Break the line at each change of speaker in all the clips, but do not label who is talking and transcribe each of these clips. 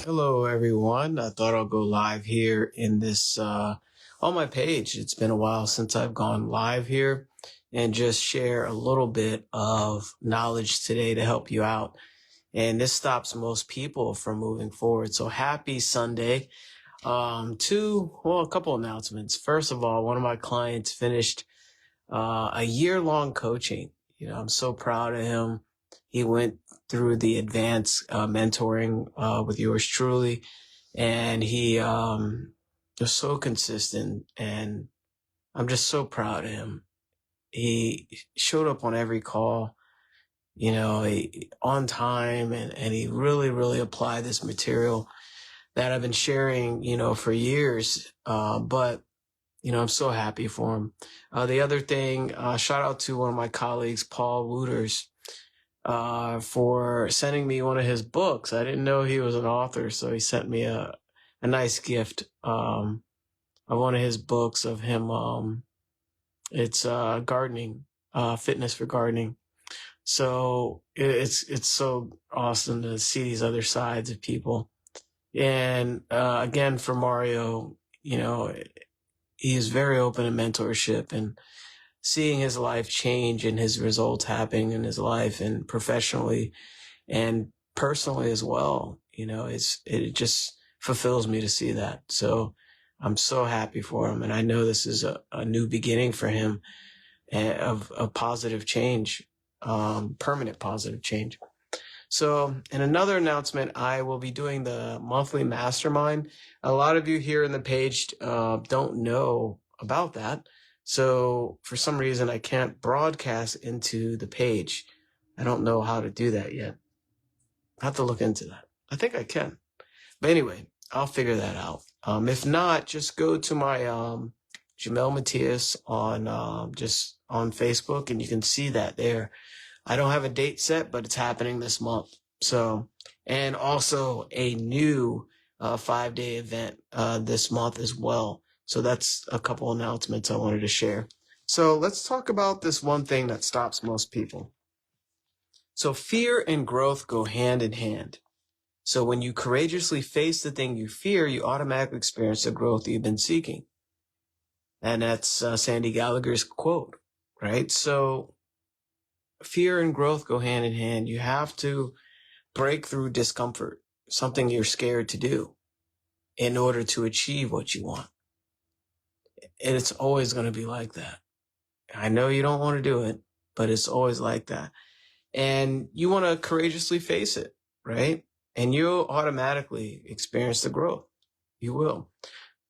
Hello, everyone. I thought I'll go live here in this on my page. It's been a while since I've gone live here and just share a little bit of knowledge today to help you out. And this stops most people from moving forward. So happy Sunday. A couple announcements. First of all, one of my clients finished a year-long coaching. I'm so proud of him. He went through the advanced mentoring with yours truly, and he was so consistent, and I'm just so proud of him. He showed up on every call, on time, and he really, really applied this material that I've been sharing, for years. But I'm so happy for him. The other thing, shout out to one of my colleagues, Paul Wooters, for sending me one of his books. I didn't know he was an author, so he sent me a nice gift of one of his books of him. It's gardening, fitness for gardening. So it's so awesome to see these other sides of people. And again, for Mario, he is very open to mentorship and seeing his life change and his results happening in his life and professionally and personally as well. It just fulfills me to see that. So I'm so happy for him. And I know this is a new beginning for him of positive change, permanent positive change. So in another announcement, I will be doing the monthly mastermind. A lot of you here in the page don't know about that. So for some reason, I can't broadcast into the page. I don't know how to do that yet. I have to look into that. I think I can. But anyway, I'll figure that out. If not, just go to my Jamel Matias on just on Facebook, and you can see that there. I don't have a date set, but it's happening this month. So, and also a new 5-day event this month as well. So that's a couple announcements I wanted to share. So let's talk about this one thing that stops most people. So fear and growth go hand in hand. So when you courageously face the thing you fear, you automatically experience the growth you've been seeking. And that's Sandy Gallagher's quote, right? So fear and growth go hand in hand. You have to break through discomfort, something you're scared to do, in order to achieve what you want. And it's always going to be like that. I know you don't want to do it, but it's always like that. And you want to courageously face it, right? And you'll automatically experience the growth. You will.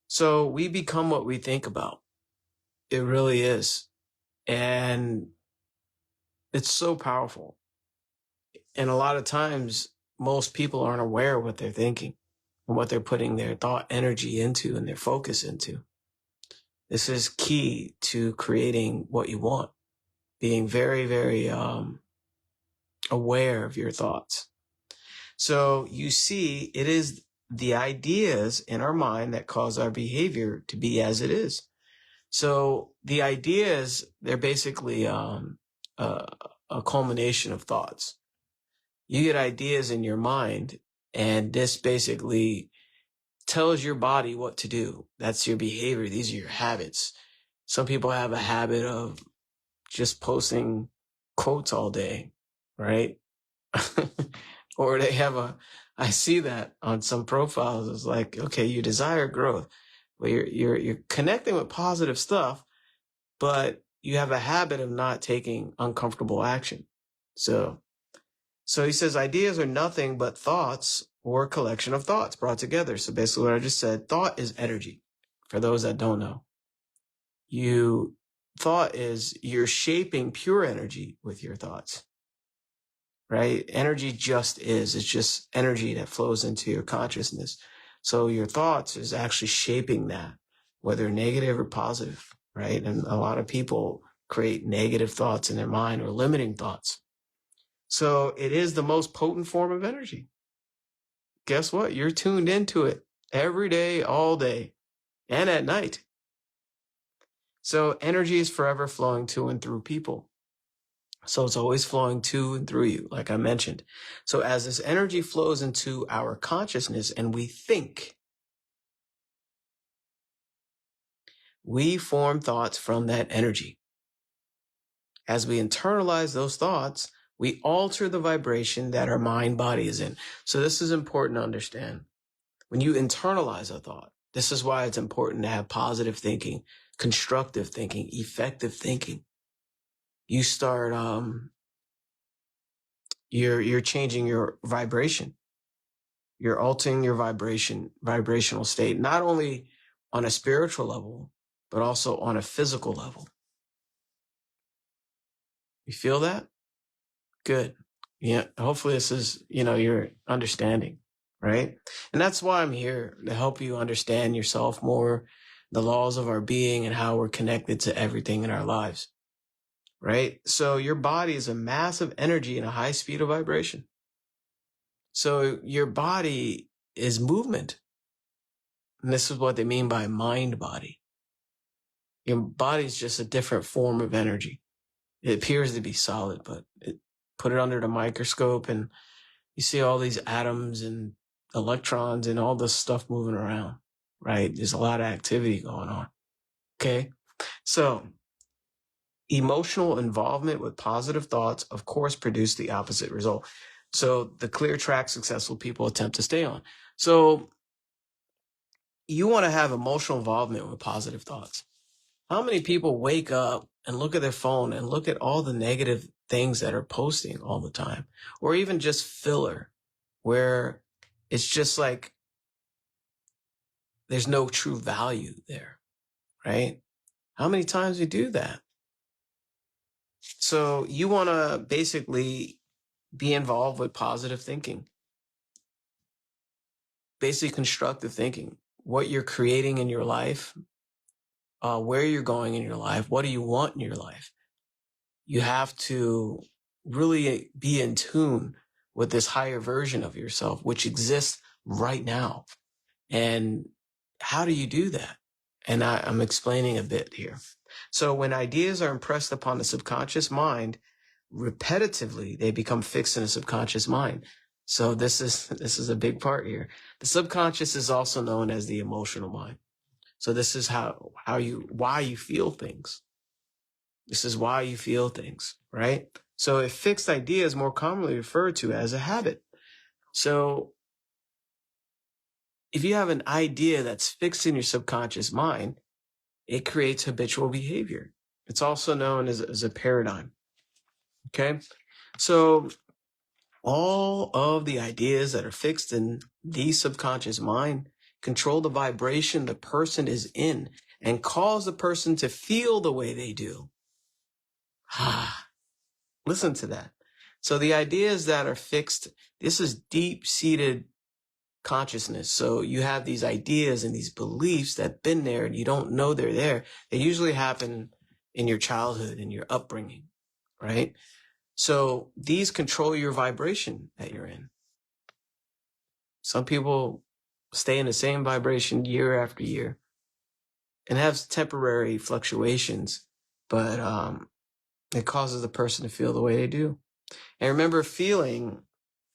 So we become what we think about. It really is. And it's so powerful. And a lot of times, most people aren't aware of what they're thinking and what they're putting their thought energy into and their focus into. This is key to creating what you want, being very, very aware of your thoughts. So you see, it is the ideas in our mind that cause our behavior to be as it is. So the ideas, they're basically a culmination of thoughts. You get ideas in your mind, and this basically tells your body what to do. That's your behavior. These are your habits. Some people have a habit of just posting quotes all day, right? Or they have I see that on some profiles. It's like, okay, you desire growth, but you're connecting with positive stuff, but you have a habit of not taking uncomfortable action. So he says ideas are nothing but thoughts or a collection of thoughts brought together. So basically what I just said, thought is energy. For those that don't know, thought is you're shaping pure energy with your thoughts, right? Energy just is. It's just energy that flows into your consciousness. So your thoughts is actually shaping that, whether negative or positive, right? And a lot of people create negative thoughts in their mind or limiting thoughts. So it is the most potent form of energy. Guess what? You're tuned into it every day, all day, and at night. So energy is forever flowing to and through people. So it's always flowing to and through you, like I mentioned. So as this energy flows into our consciousness and we think, we form thoughts from that energy. As we internalize those thoughts, we alter the vibration that our mind body is in. So this is important to understand. When you internalize a thought, this is why it's important to have positive thinking, constructive thinking, effective thinking. You start, you're changing your vibration. You're altering your vibrational state, not only on a spiritual level, but also on a physical level. You feel that? Good. Yeah. Hopefully this is, your understanding, right? And that's why I'm here, to help you understand yourself more, the laws of our being and how we're connected to everything in our lives, right? So your body is a massive energy and a high speed of vibration. So your body is movement. And this is what they mean by mind body. Your body is just a different form of energy. It appears to be solid, but put it under the microscope and you see all these atoms and electrons and all this stuff moving around, right? There's a lot of activity going on. Okay. So emotional involvement with positive thoughts, of course, produce the opposite result. So the clear track successful people attempt to stay on. So you want to have emotional involvement with positive thoughts. How many people wake up and look at their phone and look at all the negative things that are posting all the time, or even just filler, where it's just like there's no true value there, right? How many times we do that? So you want to basically be involved with positive thinking, basically constructive thinking, what you're creating in your life, where you're going in your life, what do you want in your life? You have to really be in tune with this higher version of yourself, which exists right now. And how do you do that? And I'm explaining a bit here. So when ideas are impressed upon the subconscious mind, repetitively, they become fixed in the subconscious mind. So this is a big part here. The subconscious is also known as the emotional mind. So this is why you feel things. This is why you feel things, right? So a fixed idea is more commonly referred to as a habit. So if you have an idea that's fixed in your subconscious mind, it creates habitual behavior. It's also known as a paradigm. Okay. So all of the ideas that are fixed in the subconscious mind control the vibration the person is in and cause the person to feel the way they do. Listen to that. So the ideas that are fixed, this is deep-seated consciousness. So you have these ideas and these beliefs that have been there and you don't know they're there. They usually happen in your childhood, in your upbringing, right? So these control your vibration that you're in. Some people stay in the same vibration year after year and have temporary fluctuations, but it causes the person to feel the way they do. And remember, feeling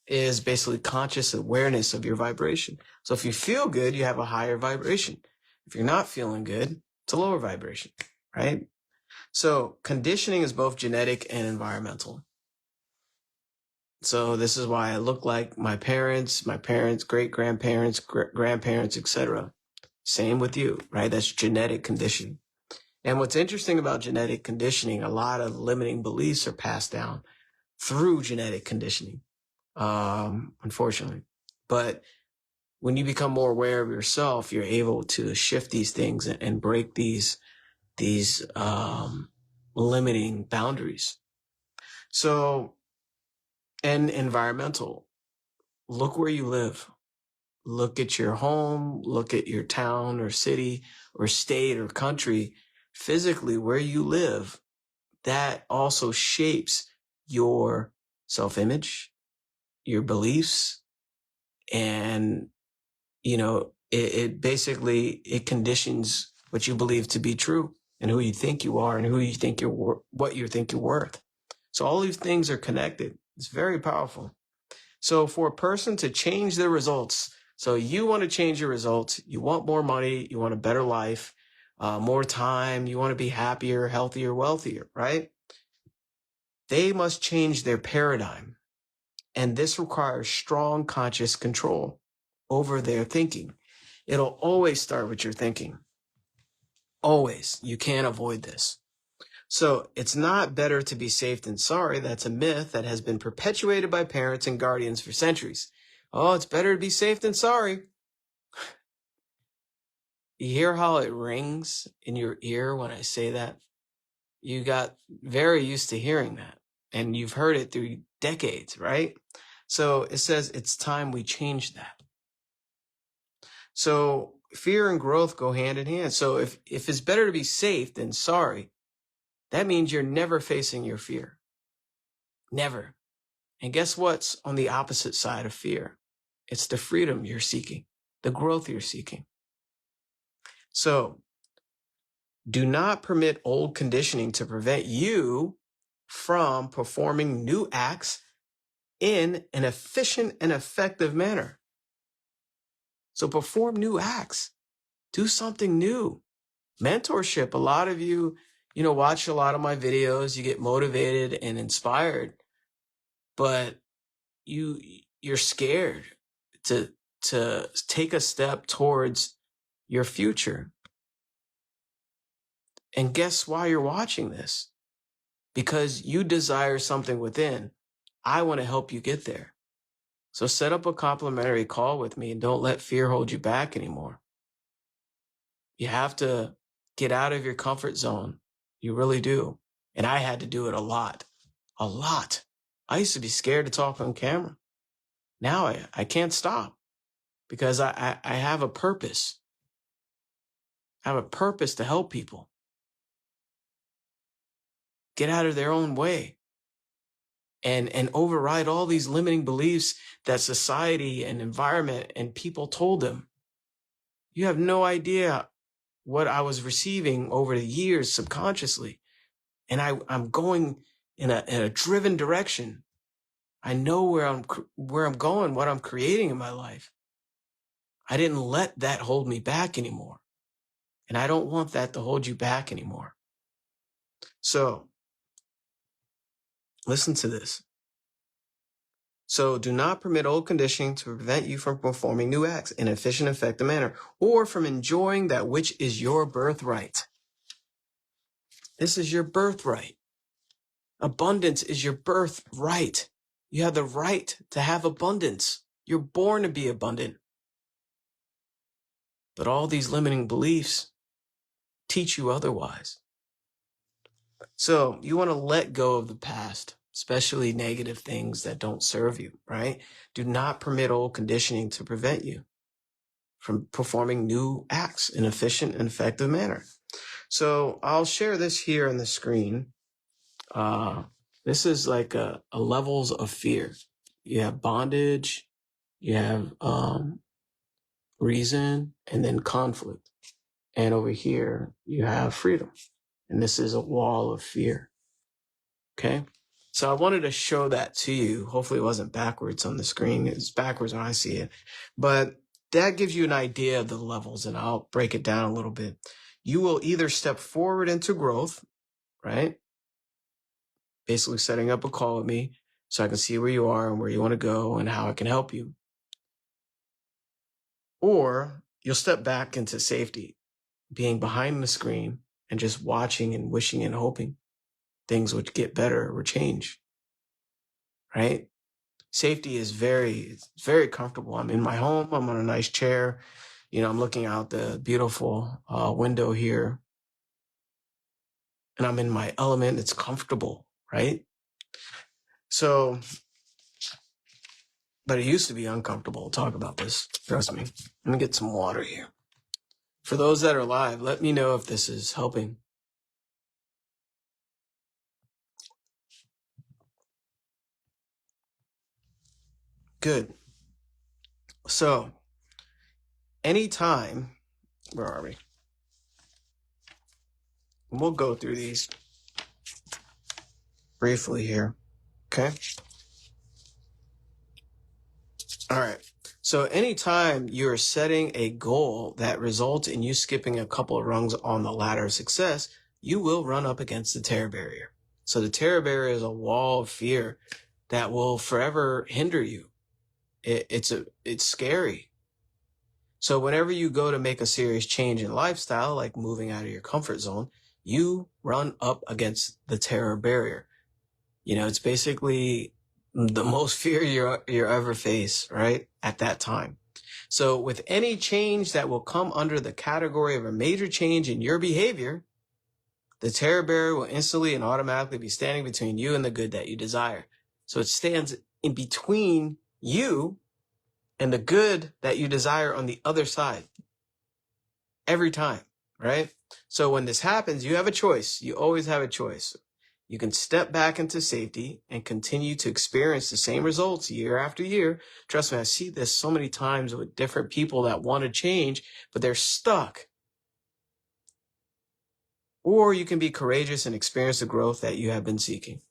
is basically conscious awareness of your vibration. So if you feel good, you have a higher vibration. If you're not feeling good, it's a lower vibration, right? So conditioning is both genetic and environmental. So this is why I look like my parents, great-grandparents, grandparents, etc. Same with you, right? That's genetic conditioning. And what's interesting about genetic conditioning, a lot of limiting beliefs are passed down through genetic conditioning, unfortunately. But when you become more aware of yourself, you're able to shift these things and break these limiting boundaries. So, and environmental, look where you live. Look at your home, look at your town or city or state or country, physically where you live. That also shapes your self-image, your beliefs, and, it basically, it conditions what you believe to be true and who you think you are and what you think you're worth. So all these things are connected. It's very powerful. So for a person to change their results, so you want to change your results, you want more money, you want a better life, more time, you want to be happier, healthier, wealthier, right? They must change their paradigm. And this requires strong conscious control over their thinking. It'll always start with your thinking. Always. You can't avoid this. So it's not better to be safe than sorry. That's a myth that has been perpetuated by parents and guardians for centuries. Oh, it's better to be safe than sorry. You hear how it rings in your ear when I say that? You got very used to hearing that, and you've heard it through decades, right? So it says it's time we change that. So fear and growth go hand in hand. So if it's better to be safe than sorry, that means you're never facing your fear. Never. And guess what's on the opposite side of fear? It's the freedom you're seeking, the growth you're seeking. So do not permit old conditioning to prevent you from performing new acts in an efficient and effective manner. So perform new acts. Do something new. Mentorship. A lot of you, watch a lot of my videos. You get motivated and inspired, but you're scared to take a step towards your future. And guess why you're watching this? Because you desire something within. I want to help you get there. So set up a complimentary call with me and don't let fear hold you back anymore. You have to get out of your comfort zone. You really do. And I had to do it a lot. A lot. I used to be scared to talk on camera. Now I can't stop because I have a purpose. I have a purpose to help people get out of their own way and override all these limiting beliefs that society and environment and people told them. You have no idea what I was receiving over the years subconsciously. And I'm going in a driven direction. I know where I'm going, what I'm creating in my life. I didn't let that hold me back anymore. And I don't want that to hold you back anymore. So listen to this. So do not permit old conditioning to prevent you from performing new acts in an efficient, effective manner, or from enjoying that which is your birthright. This is your birthright. Abundance is your birthright. You have the right to have abundance. You're born to be abundant. But all these limiting beliefs teach you otherwise. So you want to let go of the past, especially negative things that don't serve you, right? Do not permit old conditioning to prevent you from performing new acts in an efficient and effective manner. So I'll share this here on the screen. This is like a levels of fear. You have bondage, you have reason, and then conflict. And over here, you have freedom. And this is a wall of fear. Okay? So I wanted to show that to you. Hopefully it wasn't backwards on the screen. It's backwards when I see it. But that gives you an idea of the levels, and I'll break it down a little bit. You will either step forward into growth, right? Basically setting up a call with me so I can see where you are and where you want to go and how I can help you. Or you'll step back into safety, being behind the screen and just watching and wishing and hoping things would get better or change, right? Safety is very comfortable. I'm in my home. I'm on a nice chair. I'm looking out the beautiful window here, and I'm in my element. It's comfortable, right? So, but it used to be uncomfortable to talk about this. Trust me. Let me get some water here. For those that are live, let me know if this is helping. Good. So, anytime, where are we? We'll go through these. briefly here. Okay. All right. So anytime you're setting a goal that results in you skipping a couple of rungs on the ladder of success, you will run up against the terror barrier. So the terror barrier is a wall of fear that will forever hinder you. It's scary. So whenever you go to make a serious change in lifestyle, like moving out of your comfort zone, you run up against the terror barrier. You know, it's basically the most fear you ever face, right? At that time. So with any change that will come under the category of a major change in your behavior, the terror barrier will instantly and automatically be standing between you and the good that you desire. So it stands in between you and the good that you desire on the other side. Every time, right? So when this happens, you have a choice. You always have a choice. You can step back into safety and continue to experience the same results year after year. Trust me, I see this so many times with different people that want to change, but they're stuck. Or you can be courageous and experience the growth that you have been seeking.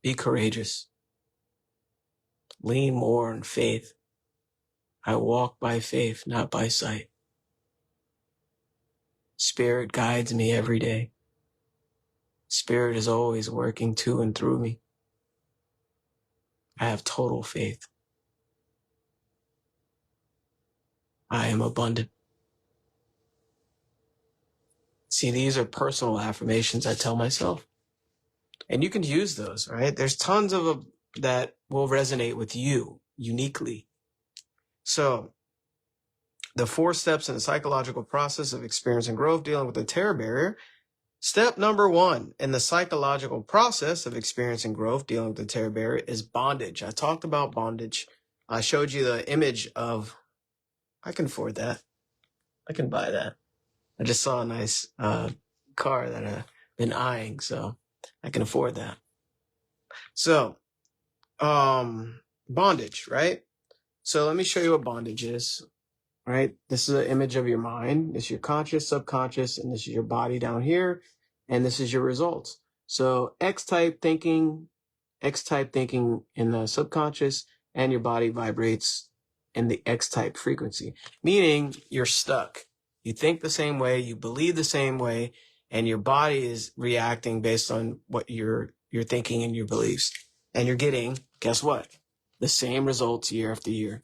Be courageous. Lean more on faith. I walk by faith, not by sight. Spirit guides me every day. Spirit is always working to and through me. I have total faith. I am abundant. See, these are personal affirmations I tell myself. And you can use those, right? There's tons of them that will resonate with you uniquely. So the 4 steps in the psychological process of experiencing growth dealing with the terror barrier. Step number 1 in the psychological process of experiencing growth dealing with the terror barrier is bondage. I talked about bondage. I showed you the image of, I can afford that. I can buy that. I just saw a nice car that I've been eyeing, so I can afford that. So, bondage, right? So let me show you what bondage is, right? This is an image of your mind. This is your conscious, subconscious, and this is your body down here, and this is your results. So X-type thinking in the subconscious, and your body vibrates in the X-type frequency, meaning you're stuck. You think the same way, you believe the same way, and your body is reacting based on what you're thinking and your beliefs. And you're getting, guess what? The same results year after year.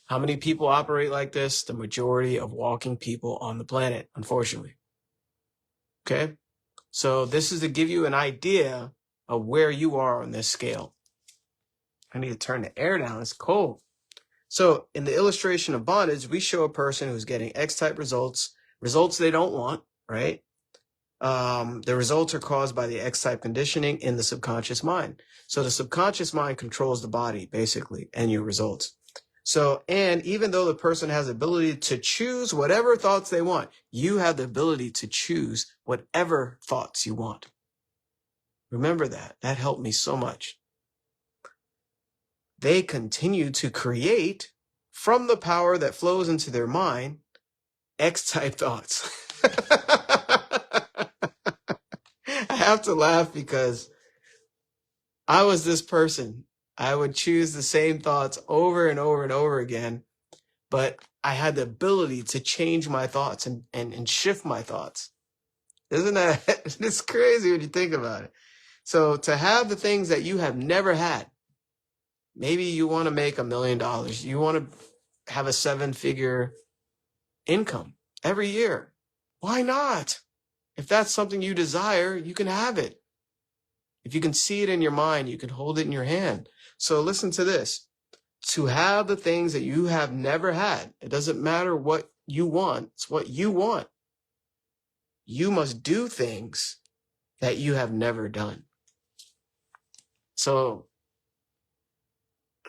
How many people operate like this? The majority of walking people on the planet, unfortunately. Okay? So this is to give you an idea of where you are on this scale. I need to turn the air down. It's cold. So in the illustration of bondage, we show a person who's getting X-type results they don't want, right? The results are caused by the X-type conditioning in the subconscious mind. So the subconscious mind controls the body, basically, and your results. So, and even though the person has the ability to choose whatever thoughts they want, you have the ability to choose whatever thoughts you want. Remember that. That helped me so much. They continue to create from the power that flows into their mind, X-type thoughts. I have to laugh because I was this person. I would choose the same thoughts over and over and over again, but I had the ability to change my thoughts and shift my thoughts. Isn't that, it's crazy when you think about it. So to have the things that you have never had, maybe you want to make $1 million. You want to have a 7-figure income every year. Why not? If that's something you desire, you can have it. If you can see it in your mind, you can hold it in your hand. So listen to this. To have the things that you have never had, it doesn't matter what you want. It's what you want. You must do things that you have never done. So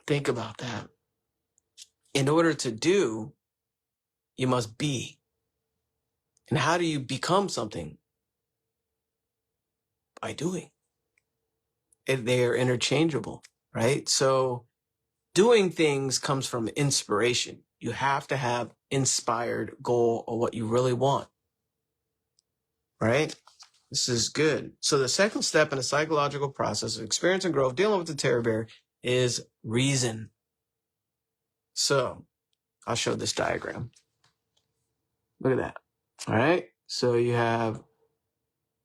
think about that. In order to do, you must be. And how do you become something? By doing. They are interchangeable, right? So doing things comes from inspiration. You have to have inspired goal or what you really want, right? This is good. So the second step in the psychological process of experience and growth dealing with the terror barrier is reason. So I'll show this diagram. Look at that. All right. So you have,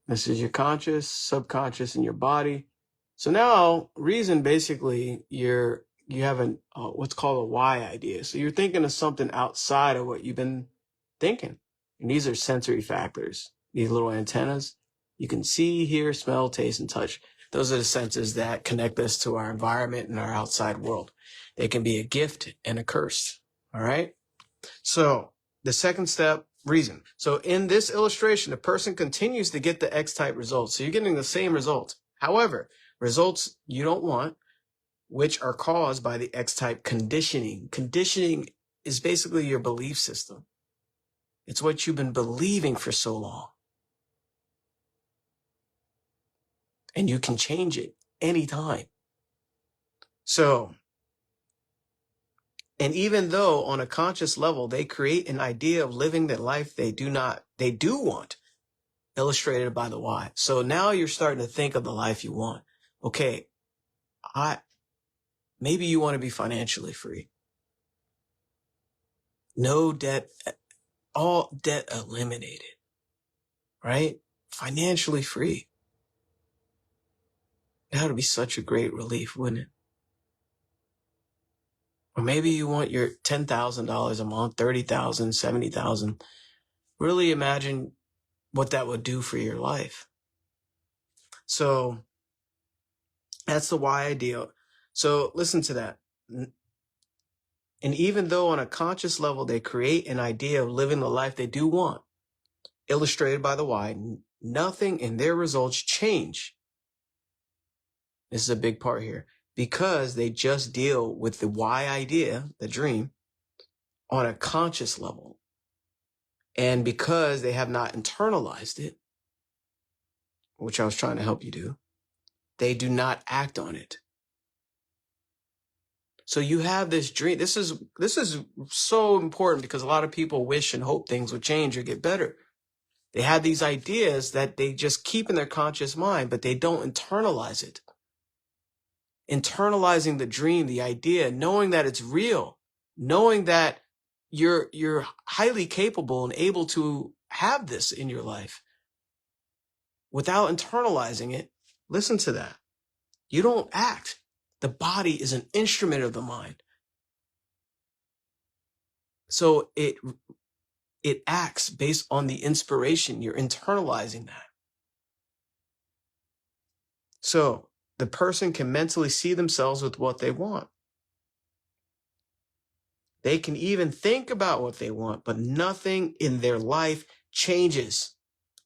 this is your conscious, subconscious, and your body. So now reason, basically, you have an what's called a why idea. So you're thinking of something outside of what you've been thinking. And these are sensory factors. These little antennas. You can see, hear, smell, taste, and touch. Those are the senses that connect us to our environment and our outside world. They can be a gift and a curse. All right. So the second step, reason. So in this illustration, the person continues to get the X-type results. So you're getting the same results. However, results you don't want, which are caused by the X-type conditioning. Conditioning is basically your belief system. It's what you've been believing for so long. And you can change it anytime. So, and even though on a conscious level, they create an idea of living the life they do want, illustrated by the why. So now you're starting to think of the life you want. Okay, maybe you want to be financially free. No debt, all debt eliminated, right? Financially free. That would be such a great relief, wouldn't it? Or maybe you want your $10,000 a month, $30,000, $70,000. Really imagine what that would do for your life. So that's the why idea. So listen to that. And even though on a conscious level, they create an idea of living the life they do want, illustrated by the why, nothing in their results change. This is a big part here, because they just deal with the why idea, the dream, on a conscious level. And because they have not internalized it, which I was trying to help you do, they do not act on it. So you have this dream. This is so important, because a lot of people wish and hope things would change or get better. They have these ideas that they just keep in their conscious mind, but they don't internalize it. Internalizing the dream, the idea, knowing that it's real, knowing that you're highly capable and able to have this in your life. Without internalizing it, listen to that. You don't act. The body is an instrument of the mind. So it acts based on the inspiration. You're internalizing that. So the person can mentally see themselves with what they want. They can even think about what they want, but nothing in their life changes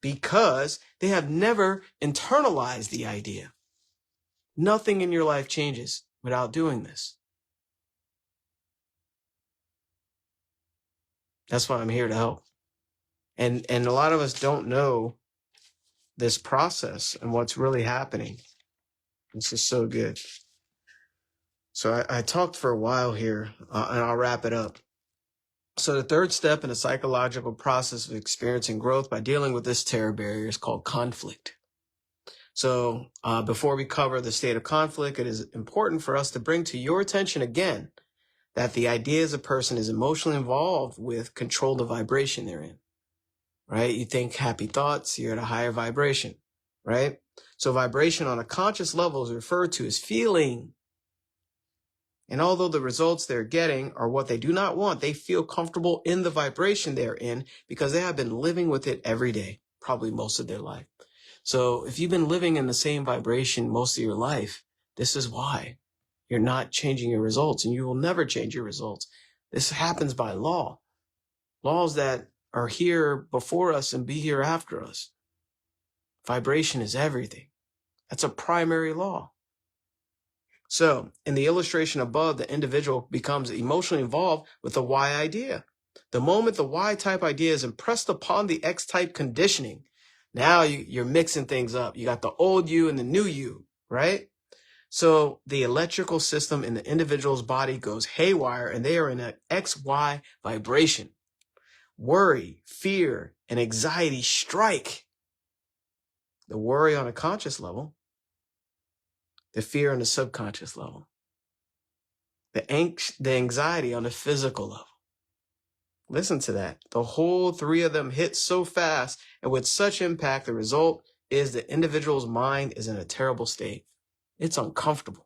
because they have never internalized the idea. Nothing in your life changes without doing this. That's why I'm here to help. And a lot of us don't know this process and what's really happening. This is so good. So I talked for a while here, and I'll wrap it up. So the third step in the psychological process of experiencing growth by dealing with this terror barrier is called conflict. So before we cover the state of conflict, it is important for us to bring to your attention again that the ideas a person is emotionally involved with control the vibration they're in, right? You think happy thoughts, you're at a higher vibration, right? So vibration on a conscious level is referred to as feeling. And although the results they're getting are what they do not want, they feel comfortable in the vibration they're in because they have been living with it every day, probably most of their life. So if you've been living in the same vibration most of your life, this is why you're not changing your results, and you will never change your results. This happens by law, laws that are here before us and be here after us. Vibration is everything. That's a primary law. So in the illustration above, the individual becomes emotionally involved with the why idea. The moment the Y type idea is impressed upon the X type conditioning, now you're mixing things up. You got the old you and the new you, right? So the electrical system in the individual's body goes haywire, and they are in an XY vibration. Worry, fear, and anxiety strike. The worry on a conscious level, the fear on the subconscious level, the anxiety on the physical level. Listen to that. The whole three of them hit so fast and with such impact, the result is the individual's mind is in a terrible state. It's uncomfortable.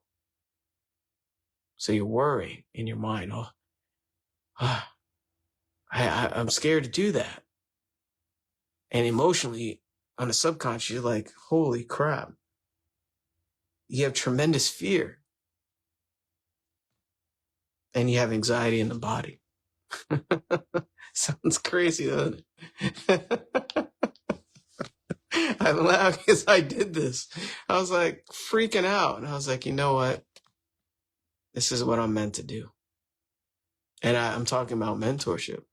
So you worry in your mind, I'm scared to do that. And emotionally, on the subconscious, you're like, holy crap. You have tremendous fear. And you have anxiety in the body. Sounds crazy, doesn't it? I'm laughing because I did this. I was like freaking out. And I was like, you know what? This is what I'm meant to do. And I'm talking about mentorship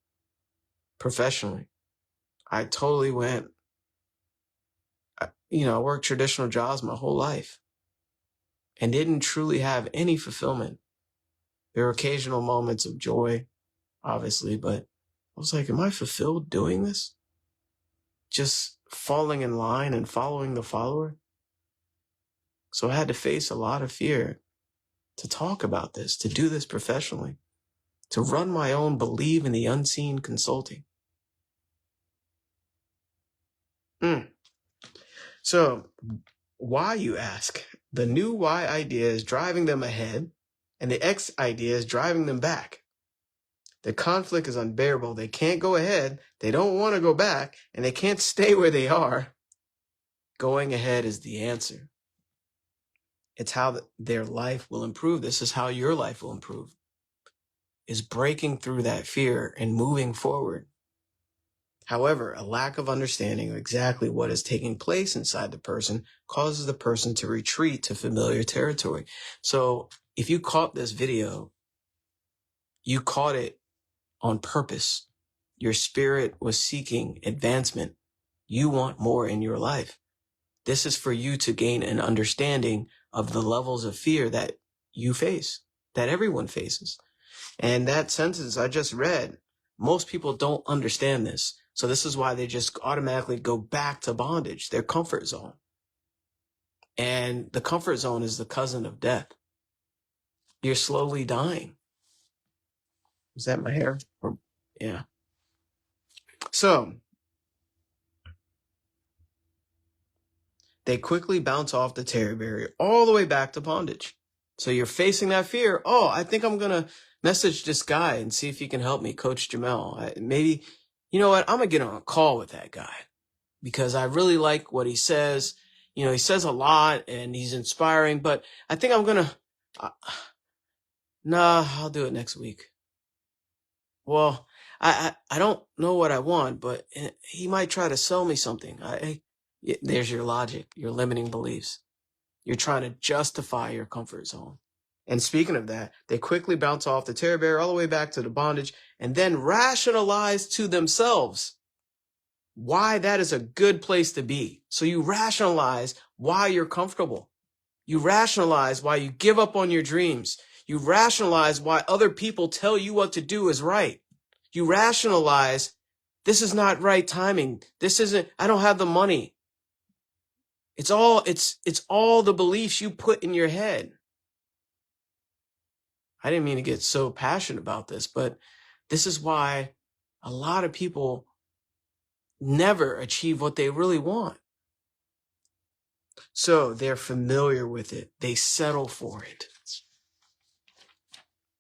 professionally. I totally went, I worked traditional jobs my whole life and didn't truly have any fulfillment. There were occasional moments of joy, obviously, but I was like, am I fulfilled doing this? Just falling in line and following the follower? So I had to face a lot of fear to talk about this, to do this professionally, to run my own believe in the unseen consulting. So why, you ask? The new Y idea is driving them ahead, and the X idea is driving them back. The conflict is unbearable. They can't go ahead. They don't want to go back, and they can't stay where they are. Going ahead is the answer. It's how their life will improve. This is how your life will improve, is breaking through that fear and moving forward. However, a lack of understanding of exactly what is taking place inside the person causes the person to retreat to familiar territory. So if you caught this video, you caught it on purpose. Your spirit was seeking advancement. You want more in your life. This is for you to gain an understanding of the levels of fear that you face, that everyone faces. And that sentence I just read, most people don't understand this. So this is why they just automatically go back to bondage, their comfort zone. And the comfort zone is the cousin of death. You're slowly dying. Is that my hair? Yeah. So they quickly bounce off the terror barrier all the way back to bondage. So you're facing that fear. Oh, I think I'm going to message this guy and see if he can help me, Coach Jamel. Maybe, you know what? I'm going to get on a call with that guy because I really like what he says. He says a lot and he's inspiring, but I think I'm going to, I'll do it next week. Well, I don't know what I want, but he might try to sell me something. There's your logic, your limiting beliefs. You're trying to justify your comfort zone. And speaking of that, they quickly bounce off the terror barrier all the way back to the bondage and then rationalize to themselves why that is a good place to be. So you rationalize why you're comfortable. You rationalize why you give up on your dreams. You rationalize why other people tell you what to do is right. You rationalize, this is not right timing. I don't have the money. It's all the beliefs you put in your head. I didn't mean to get so passionate about this, but this is why a lot of people never achieve what they really want. So they're familiar with it. They settle for it.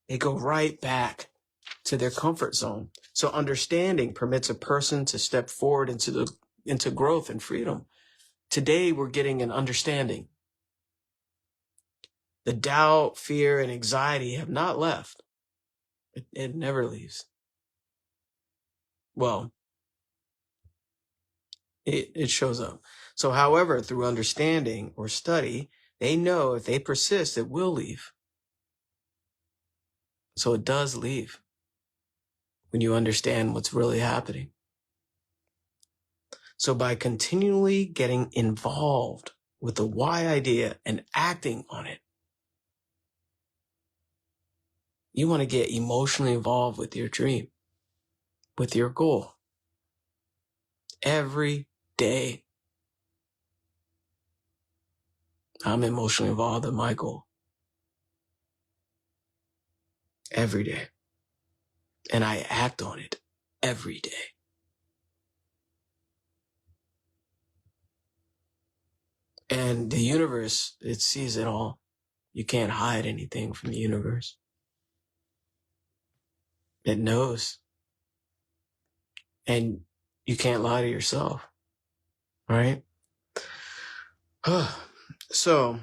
They go right back to their comfort zone. So understanding permits a person to step forward into growth and freedom. Today, we're getting an understanding. The doubt, fear, and anxiety have not left. It never leaves. Well, it shows up. So, however, through understanding or study, they know if they persist, it will leave. So it does leave when you understand what's really happening. So by continually getting involved with the why idea and acting on it, you want to get emotionally involved with your dream, with your goal every day. I'm emotionally involved in my goal every day. And I act on it every day. And the universe, it sees it all. You can't hide anything from the universe. It knows. And you can't lie to yourself, right? So,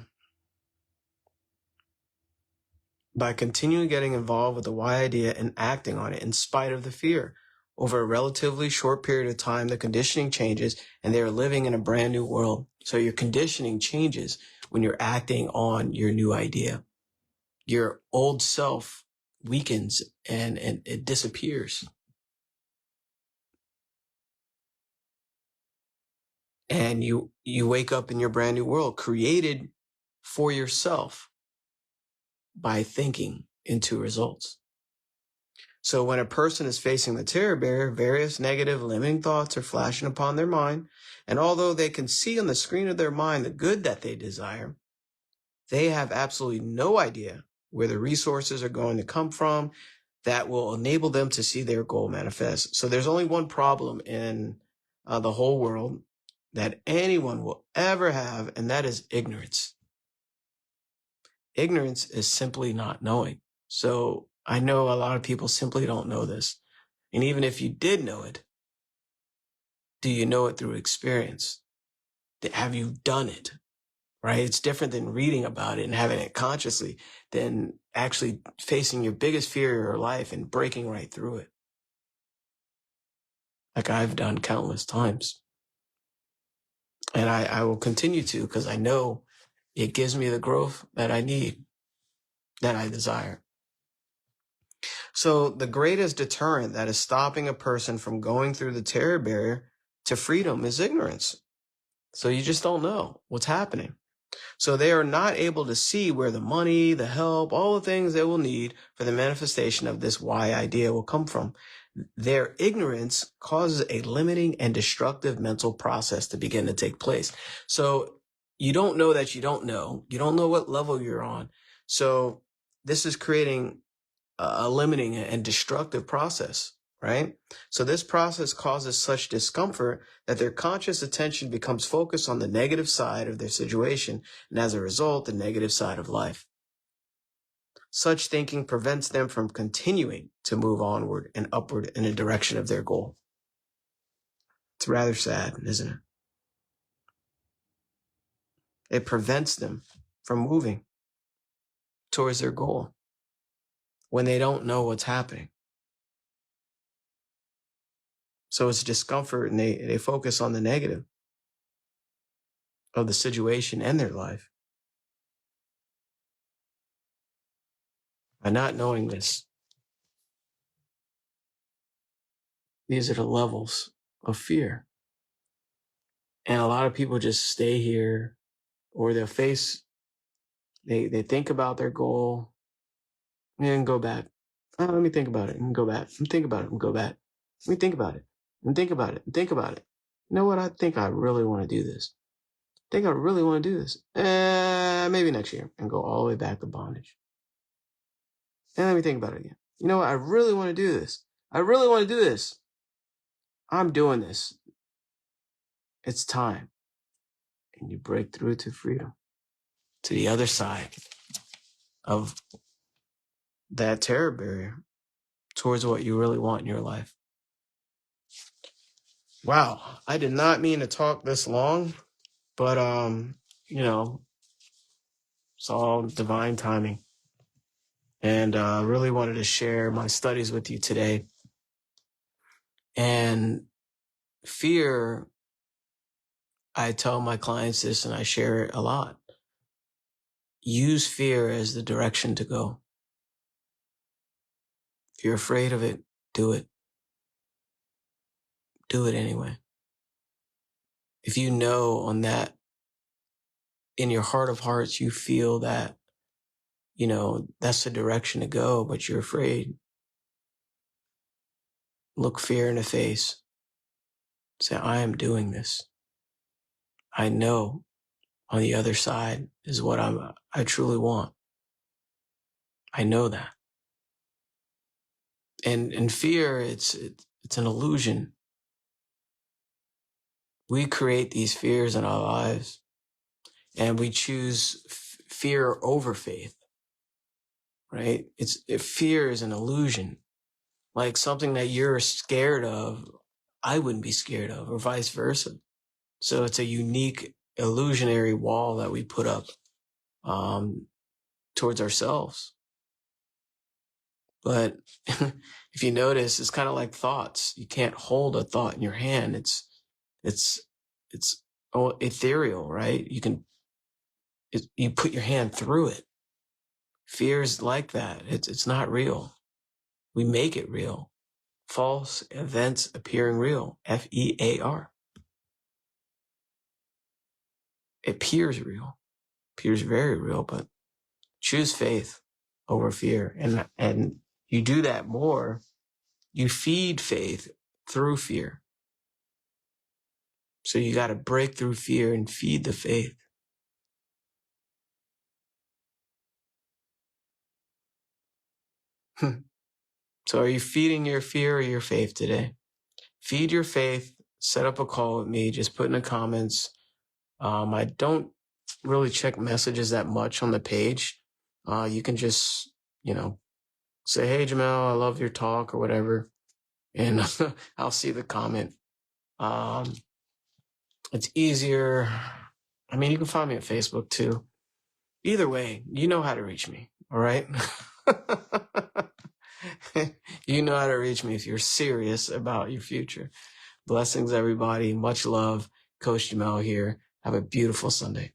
by continuing getting involved with the why idea and acting on it in spite of the fear, over a relatively short period of time, the conditioning changes and they are living in a brand new world. So your conditioning changes when you're acting on your new idea. Your old self weakens and it disappears. And you wake up in your brand new world created for yourself by thinking into results. So when a person is facing the terror barrier, various negative limiting thoughts are flashing upon their mind. And although they can see on the screen of their mind the good that they desire, they have absolutely no idea where the resources are going to come from that will enable them to see their goal manifest. So there's only one problem in the whole world that anyone will ever have, and that is ignorance. Ignorance is simply not knowing. So I know a lot of people simply don't know this. And even if you did know it, do you know it through experience? Have you done it? Right? It's different than reading about it and having it consciously than actually facing your biggest fear of your life and breaking right through it. Like I've done countless times. And I will continue to, because I know it gives me the growth that I need, that I desire. So the greatest deterrent that is stopping a person from going through the terror barrier to freedom is ignorance. So you just don't know what's happening. So they are not able to see where the money, the help, all the things they will need for the manifestation of this why idea will come from. Their ignorance causes a limiting and destructive mental process to begin to take place. So you don't know that you don't know. You don't know what level you're on. So this is creating a limiting and destructive process, right? So this process causes such discomfort that their conscious attention becomes focused on the negative side of their situation, and as a result, the negative side of life. Such thinking prevents them from continuing to move onward and upward in the direction of their goal. It's rather sad, isn't it? It prevents them from moving towards their goal when they don't know what's happening. So it's discomfort, and they focus on the negative of the situation and their life. By not knowing this, these are the levels of fear. And a lot of people just stay here, or they'll they think about their goal and go back. Oh, let me think about it and go back. And think about it and go back. Let me think about it and think about it and think about it. You know what? I think I really want to do this. I think I really want to do this. Maybe next year, and go all the way back to bondage. And let me think about it again. You know what? I really want to do this. I really want to do this. I'm doing this. It's time. And you break through to freedom, to the other side of that terror barrier towards what you really want in your life. Wow. I did not mean to talk this long, but, it's all divine timing. And really wanted to share my studies with you today. And fear, I tell my clients this and I share it a lot. Use fear as the direction to go. If you're afraid of it, do it. Do it anyway. If you know on that, in your heart of hearts, you feel that, that's the direction to go, but you're afraid, look fear in the face. Say, I am doing this. I know on the other side is what I truly want. I know that. And fear, it's an illusion. We create these fears in our lives, and we choose fear over faith, right? Fear is an illusion, like something that you're scared of, I wouldn't be scared of, or vice versa. So it's a unique illusionary wall that we put up towards ourselves. But if you notice, it's kind of like thoughts. You can't hold a thought in your hand. It's ethereal, right? You put your hand through it. Fear is like that. It's not real. We make it real. False events appearing real. FEAR. It appears real. Appears very real, but choose faith over fear. And you do that more. You feed faith through fear. So you got to break through fear and feed the faith. So are you feeding your fear or your faith today? Feed your faith. Set up a call with me. Just put in the comments. I don't really check messages that much on the page. You can just, say, hey, Jamel, I love your talk or whatever. And I'll see the comment. It's easier. I mean, you can find me on Facebook too. Either way, you know how to reach me. All right. You know how to reach me if you're serious about your future. Blessings, everybody. Much love. Coach Jamel here. Have a beautiful Sunday.